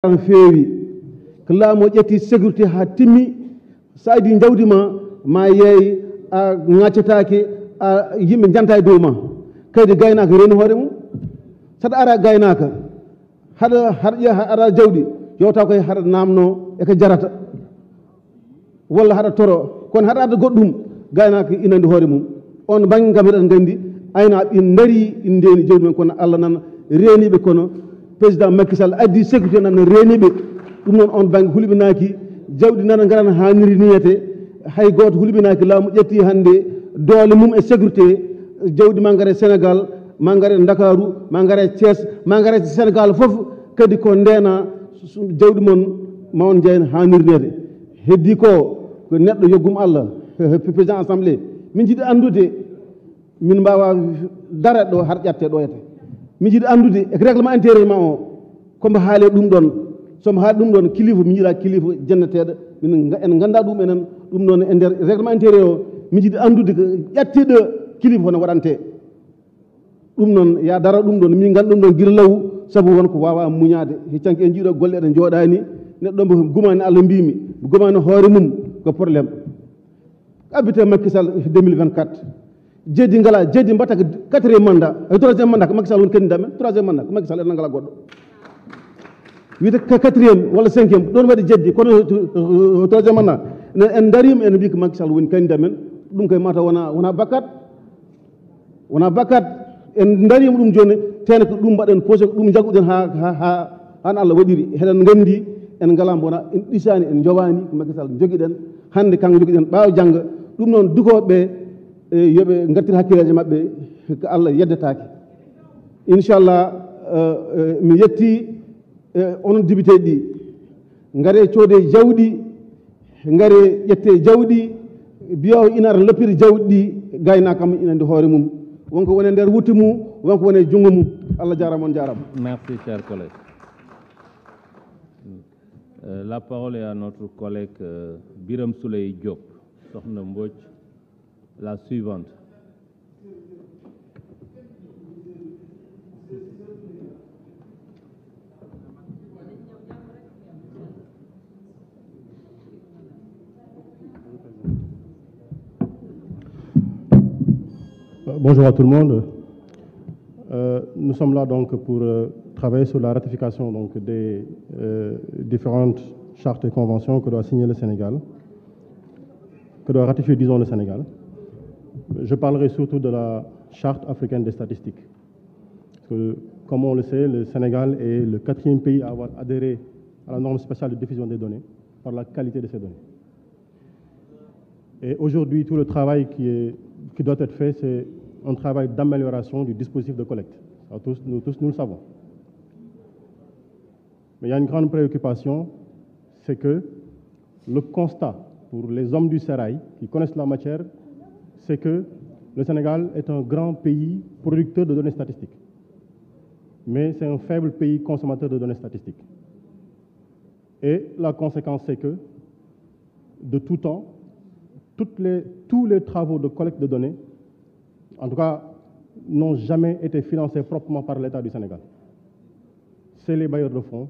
no feewi ko laamu o ƴetti sécurité ha timmi sa adi jawdi ma yeey a ŋaccetake a yimɓe janta e dow ma kadi gaynaka reeni hoore mum saɗa ara gaynaka haɗa ƴeewa ara jawdi yewta koye haɗa namno eko jarata walla haɗa toro kono haɗa adda goɗɗum gaynaka inandi hoore mum on banggue kam eɗen gandi aynaɓe in daari in ndeni jawdi men kono Allah nan reeniɓe kono président Macky Sall addi sécurité nan reeniɓe ɗum noon on banggue hulɓinaki jawdi nana garana hanniri niyete hay goto hulɓinaki laamu ƴetti hannde doole mum e sécurité jawdi ma gaare Sénégal ma gaare Dakaru ma gaare Thiès ma gaare Sénégal foof kadi ko ndena jawdi moon ma on jeyna hanniri niyete heddi ko neɗɗo yoggum Allah président assemblée min jiiɗi andude min mbawa darat ɗo har ƴatte ɗo yete mi jiiɗi andude e règlement intérieur ma o komo haale ɗum ɗon somo haali ɗum ɗon kilifa mi jiiɗa kilifa jenneteɗo min en ganda ɗum enen ɗum ɗon e nder règlement intérieur o mi jiiɗi andude ko ƴattiɗo kilifa hono waɗante ɗum noon ya dara ɗum ɗon min ganda ɗum ɗon guila law saabu wonko wawa muñade heccanki en jiiɗo golle ɗe jooɗani neɗɗo mbo gumani Allah mbimi gumani hoore mum ko probléme abbite Macky Sall 2024 jeedi ngala jeedi mbatta ko 4e mandat e 3e mandat ko Macky Sall woni candidat men 3e mandat ko Macky Sall en ngala goɗɗo wiite 4e walla 5e ɗon waɗi jeddi kono 3e mandat en darima en mbi ko Macky Sall woni candidat men ɗum koye mata wona bakkat en darima ɗum joni tene ko ɗum mbaɗen posé ko ɗum jagguɗen ha Allah waɗiri heɗen gandi en ngala bona en ɗisani en jowani ko Macky Sall joguiɗen hande kanko joguiɗen ɓaawo jangga ɗum noon dukoɓe yoɓe gartir hakkillaji mabɓe ko Allah yeddetake inchallah mi yetti onon député ɗi gaare coode jawɗi gaare ƴette jawɗi biyawo ina ara loppiri jawɗi ɗi gaynakam inandi hoore mum wonko wone nder wutte mum wonko wone jungo mum Allah jarama on jarama. Merci cher collègue. La parole est à notre collègue Birame Souleye Diop. Sokhna Mbodj, la suivante. Bonjour à tout le monde. Nous sommes là donc pour travailler sur la ratification donc des différentes chartes et conventions que doit signer le Sénégal, que doit ratifier, disons, le Sénégal. Je parlerai surtout de la charte africaine des statistiques. Parce que, comme on le sait, le Sénégal est le 4e pays à avoir adhéré à la norme spéciale de diffusion des données par la qualité de ces données. Et aujourd'hui, tout le travail qui doit être fait, c'est un travail d'amélioration du dispositif de collecte. Alors, nous le savons. Mais il y a une grande préoccupation, c'est que le constat pour les hommes du sérail qui connaissent la matière, c'est que le Sénégal est un grand pays producteur de données statistiques. Mais c'est un faible pays consommateur de données statistiques. Et la conséquence, c'est que, de tout temps, tous les travaux de collecte de données, en tout cas, n'ont jamais été financés proprement par l'État du Sénégal. C'est les bailleurs de fonds,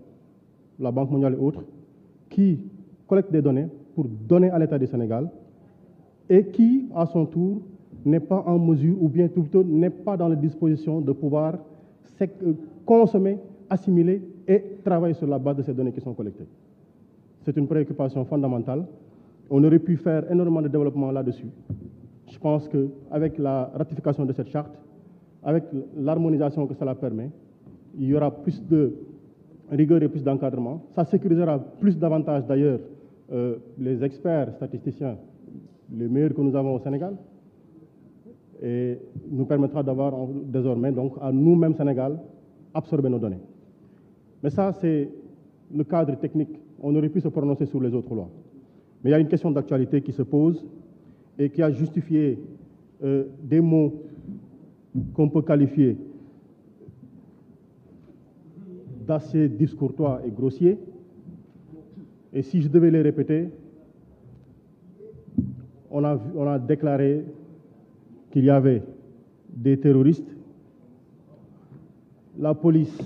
la Banque mondiale et autres, qui collectent des données pour donner à l'État du Sénégal et qui, à son tour, n'est pas en mesure, ou bien plutôt n'est pas dans les dispositions de pouvoir consommer, assimiler et travailler sur la base de ces données qui sont collectées. C'est une préoccupation fondamentale. On aurait pu faire énormément de développement là-dessus. Je pense qu'avec la ratification de cette charte, avec l'harmonisation que cela permet, il y aura plus de rigueur et plus d'encadrement. Ça sécurisera plus davantage d'ailleurs les experts statisticiens, les meilleurs que nous avons au Sénégal, et nous permettra d'avoir désormais, donc, à nous-mêmes, Sénégal, absorber nos données. Mais ça, c'est le cadre technique. On aurait pu se prononcer sur les autres lois. Mais il y a une question d'actualité qui se pose et qui a justifié des mots qu'on peut qualifier d'assez discourtois et grossiers. Et si je devais les répéter, on a déclaré qu'il y avait des terroristes. La police,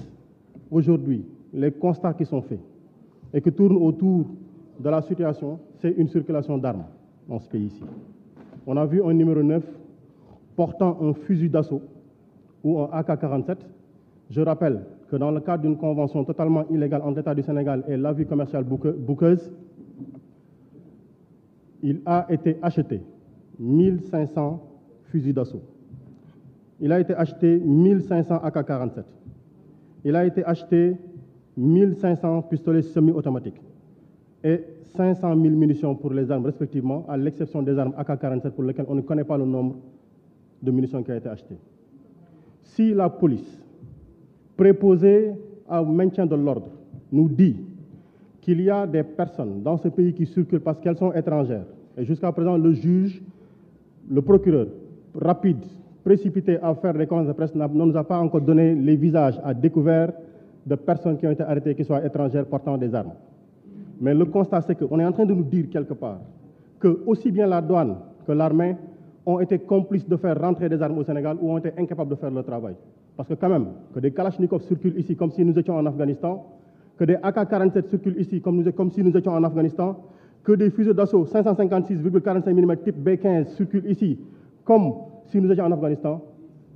aujourd'hui, les constats qui sont faits, et qui tourne autour de la situation, c'est une circulation d'armes dans ce pays-ci. On a vu un numéro 9 portant un fusil d'assaut ou un AK-47. Je rappelle que dans le cadre d'une convention totalement illégale entre l'État du Sénégal et l'avis commercial Bouqueuse, il a été acheté 1500 fusils d'assaut. Il a été acheté 1500 AK-47. Il a été acheté 1500 pistolets semi-automatiques et 500 000 munitions pour les armes respectivement, à l'exception des armes AK-47 pour lesquelles on ne connaît pas le nombre de munitions qui a été acheté. Si la police, préposée au maintien de l'ordre, nous dit qu'il y a des personnes dans ce pays qui circulent parce qu'elles sont étrangères, et jusqu'à présent le juge, le procureur, rapide, précipité à faire des conférences de presse, ne nous a pas encore donné les visages à découvert de personnes qui ont été arrêtées, qui soient étrangères portant des armes. Mais le constat, c'est qu'on est en train de nous dire quelque part que aussi bien la douane que l'armée ont été complices de faire rentrer des armes au Sénégal ou ont été incapables de faire leur travail. Parce que quand même, que des Kalachnikovs circulent ici comme si nous étions en Afghanistan, que des AK-47 circulent ici comme si nous étions en Afghanistan, que des fusils d'assaut 556,45 mm type B-15 circulent ici comme si nous étions en Afghanistan,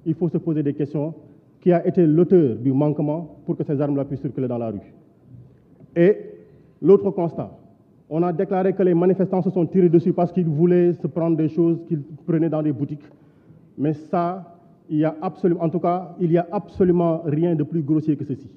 il faut se poser des questions. Qui a été l'auteur du manquement pour que ces armes-là puissent circuler dans la rue? Et l'autre constat, on a déclaré que les manifestants se sont tirés dessus parce qu'ils voulaient se prendre des choses qu'ils prenaient dans des boutiques. Mais ça, il y a absolument rien de plus grossier que ceci.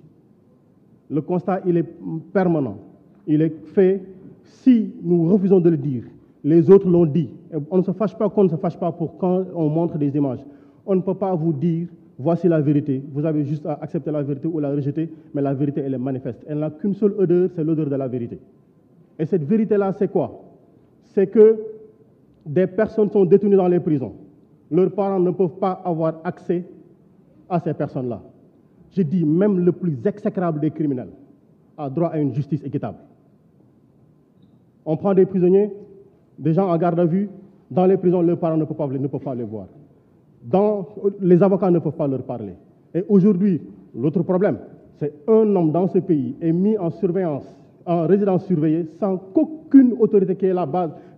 Le constat, il est permanent. Il est fait. Si nous refusons de le dire, les autres l'ont dit. On ne se fâche pas qu'on ne se fâche pas pour quand on montre des images. On ne peut pas vous dire, voici la vérité. Vous avez juste à accepter la vérité ou la rejeter, mais la vérité, elle est manifeste. Elle n'a qu'une seule odeur, c'est l'odeur de la vérité. Et cette vérité-là, c'est quoi? C'est que des personnes sont détenues dans les prisons. Leurs parents ne peuvent pas avoir accès à ces personnes-là. Je dis, même le plus exécrable des criminels a droit à une justice équitable. On prend des prisonniers, des gens en garde à vue, dans les prisons, leurs parents ne peuvent pas les voir. Les avocats ne peuvent pas leur parler. Et aujourd'hui, l'autre problème, c'est un homme dans ce pays est mis en surveillance, en résidence surveillée, sans qu'aucune autorité qui ait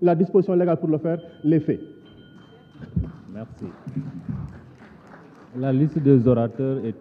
la disposition légale pour le faire, l'ait fait. Merci. La liste des orateurs est